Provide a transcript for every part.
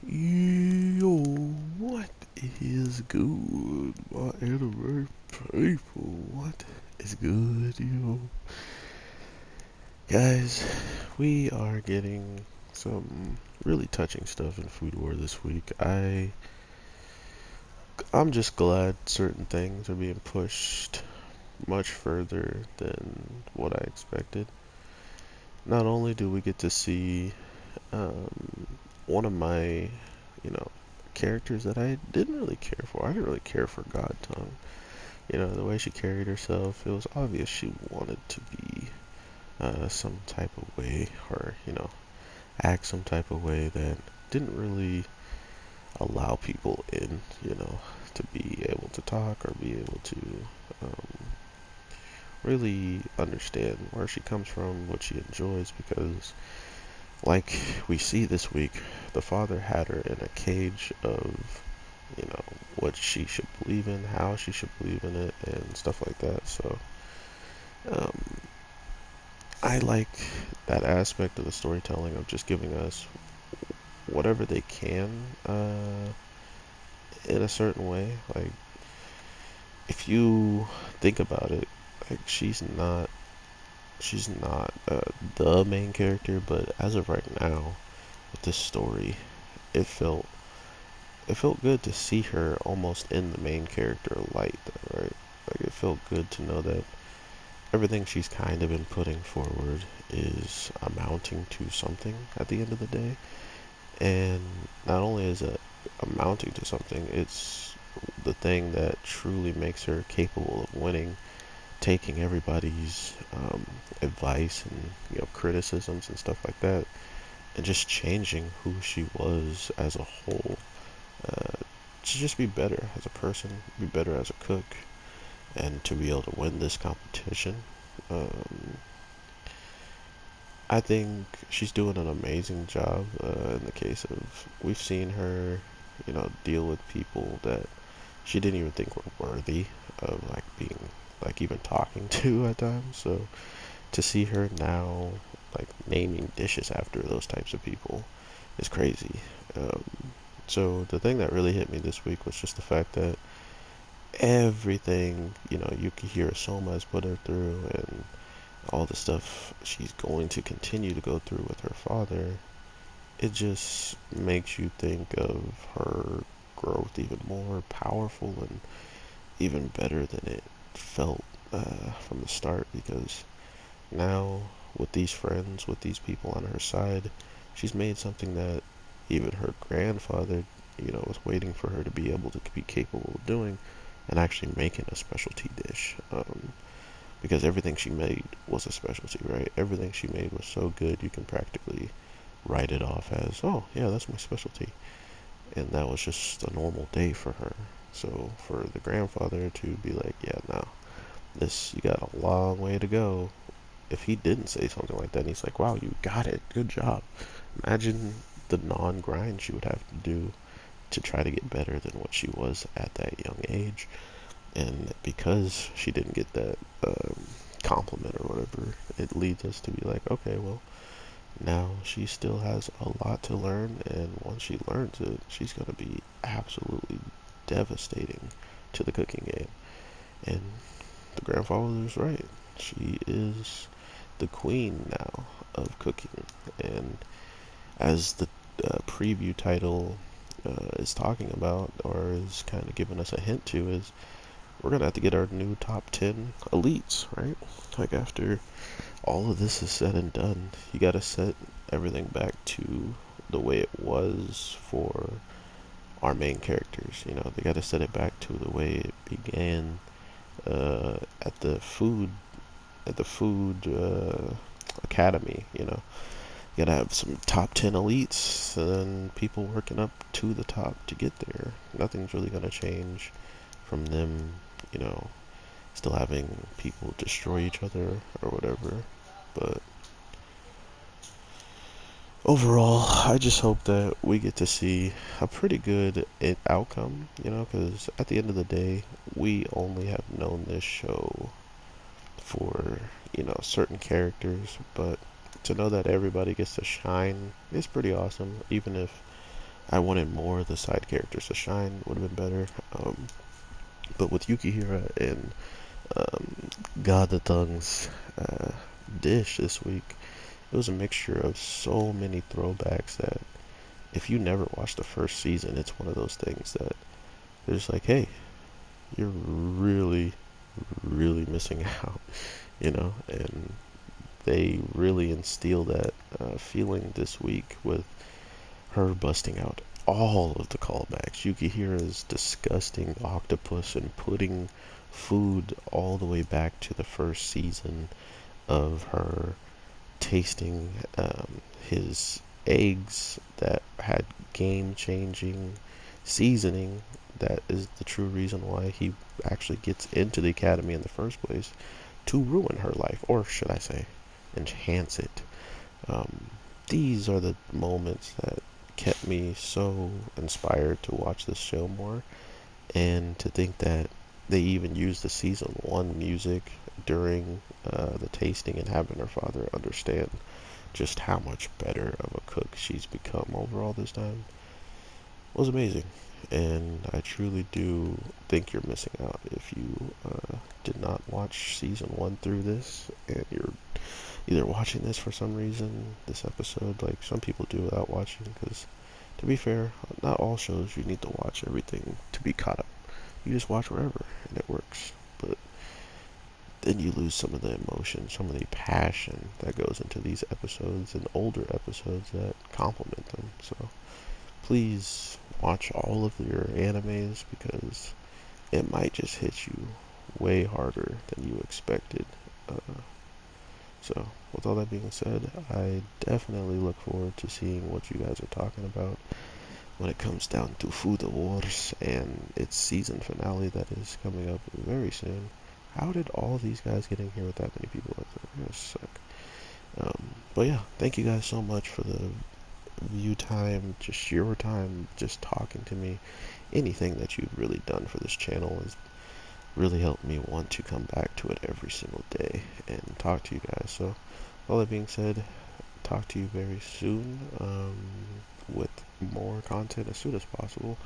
Yo, what is good, my anime people? What is good, yo? Guys, we are getting some really touching stuff in Food War this week. I'm just glad certain things are being pushed much further than what I expected. Not only do we get to see one of my, characters that I didn't really care for. I didn't really care for God Tongue. The way she carried herself, it was obvious she wanted to be some type of way, or, act some type of way that didn't really allow people in, to be able to talk or be able to um, really understand where she comes from, what she enjoys, because, like we see this week, the father had her in a cage of what she should believe in, how she should believe in it, and stuff like that. So, um, I like that aspect of the storytelling of just giving us whatever they can in a certain way. Like, if you think about it, like she's not the main character, but as of right now, with this story, it felt it felt good to see her almost in the main character light, though, right? Like, it felt good to know that everything she's kind of been putting forward is amounting to something at the end of the day. And not only is it amounting to something, it's the thing that truly makes her capable of winning, taking everybody's advice and criticisms and stuff like that, and just changing who she was as a whole. Uh, to just be better as a person, be better as a cook, and to be able to win this competition. Um, I think she's doing an amazing job in the case of we've seen her, deal with people that she didn't even think were worthy of like being like even talking to at times. So to see her now like naming dishes after those types of people is crazy. Um, so the thing that really hit me this week was just the fact that everything you could hear Soma has put her through and all the stuff she's going to continue to go through with her father, it just makes you think of her growth even more powerful and even better than it felt from the start, because now with these friends, with these people on her side, she's made something that even her grandfather, was waiting for her to be able to be capable of doing, and actually making a specialty dish. Because everything she made was a specialty, right? Everything she made was so good you can practically write it off as, oh, yeah, that's my specialty. And that was just a normal day for her. So for the grandfather to be like, yeah, no, this, you got a long way to go. If he didn't say something like that, and he's like, wow, you got it, good job. Imagine the non-grind she would have to do to try to get better than what she was at that young age. And because she didn't get that compliment or whatever, it leads us to be like, okay, well, now she still has a lot to learn, and once she learns it, she's going to be absolutely devastating to the cooking game. And the grandfather is right. She is the queen now of cooking. And as the preview title is talking about, or is kind of giving us a hint to, is we're gonna have to get our new top 10 elites, right? Like, after all of this is said and done, you gotta set everything back to the way it was for our main characters. They gotta set it back to the way it began at the food academy. You gotta have some top 10 elites and then people working up to the top to get there. Nothing's really gonna change from them, you know, still having people destroy each other or whatever. But overall, I just hope that we get to see a pretty good outcome, because at the end of the day, we only have known this show for, certain characters, but to know that everybody gets to shine is pretty awesome, even if I wanted more of the side characters to shine. Would have been better. But with Yukihira and God the Tongue's dish this week, it was a mixture of so many throwbacks that if you never watched the first season, it's one of those things that they're just like, hey, you're really, really missing out, and they really instill that feeling this week with her busting out all of the callbacks. Yukihira's disgusting octopus and putting food all the way back to the first season of her tasting his eggs that had game-changing seasoning. That is the true reason why he actually gets into the academy in the first place, to ruin her life, or should I say, enhance it. Um, these are the moments that kept me so inspired to watch this show more, and to think that they even used the season one music during the tasting and having her father understand just how much better of a cook she's become overall this time was amazing. And I truly do think you're missing out if you did not watch season one through this, and you're either watching this for some reason, this episode, like some people do without watching, because to be fair, not all shows you need to watch everything to be caught up. You just watch wherever, and it works. But then you lose some of the emotion, some of the passion that goes into these episodes and older episodes that complement them. So please watch all of your animes, because it might just hit you way harder than you expected. So, with all that being said, I definitely look forward to seeing what you guys are talking about when it comes down to Food Wars and its season finale that is coming up very soon. How did all these guys get in here with that many people? They're gonna suck. But yeah, thank you guys so much for the view time, just your time, just talking to me. Anything that you've really done for this channel has really helped me want to come back to it every single day and talk to you guys. So, all that being said, talk to you very soon with more content as soon as possible.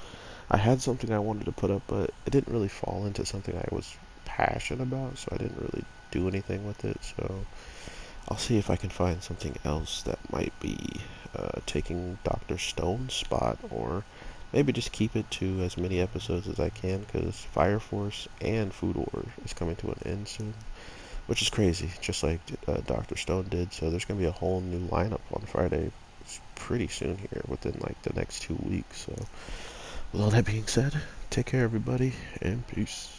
I had something I wanted to put up, but it didn't really fall into something I was passionate about, so I didn't really do anything with it. So I'll see if I can find something else that might be taking Dr. Stone's spot, or maybe just keep it to as many episodes as I can, because Fire Force and Food Wars is coming to an end soon, which is crazy, just like Dr. Stone did. So there's going to be a whole new lineup on Friday pretty soon here, within like the next 2 weeks. So with all that being said, take care everybody, and peace.